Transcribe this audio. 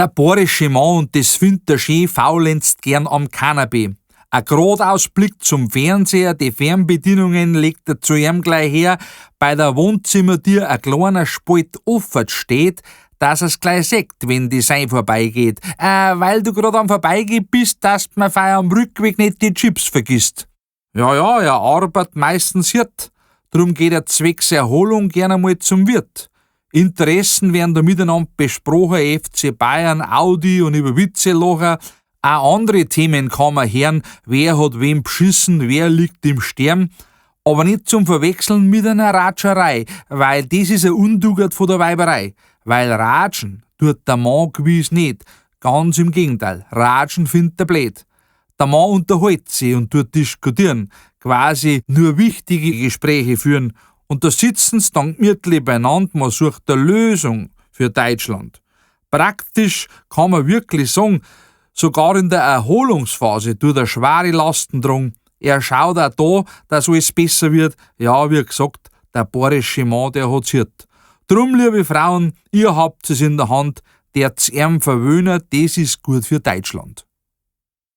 Der bayerische Mann, und das findet er schön, faulenzt gern am Kanapee. Ein Gradausblick zum Fernseher, die Fernbedienungen legt er zu ihm gleich her, bei der Wohnzimmertür ein kleiner Spalt offen steht, dass er's gleich sieht, wenn die Sein vorbeigeht. Weil du grad am Vorbeigehen bist, dass man feier am Rückweg nicht die Chips vergisst. Ja, er arbeitet meistens Hirt. Drum geht er zwecks Erholung gern einmal zum Wirt. Interessen werden da miteinander besprochen, FC Bayern, Audi und über Witze lachen. Auch andere Themen kann man hören, wer hat wem beschissen, wer liegt im Stern. Aber nicht zum Verwechseln mit einer Ratscherei, weil das ist ein Undugert von der Weiberei. Weil Ratschen tut der Mann gewiss nicht. Ganz im Gegenteil, Ratschen findet er blöd. Der Mann unterhält sich und tut diskutieren, quasi nur wichtige Gespräche führen. Und da sitzen sie dann gemütlich beieinander, man sucht eine Lösung für Deutschland. Praktisch kann man wirklich sagen, sogar in der Erholungsphase tut er schwere Lasten drum. Er schaut auch da, dass alles besser wird. Ja, wie gesagt, der bayerische Mann, der hat's Hirt. Drum, liebe Frauen, ihr habt es in der Hand, der's ihm verwöhnen, das ist gut für Deutschland.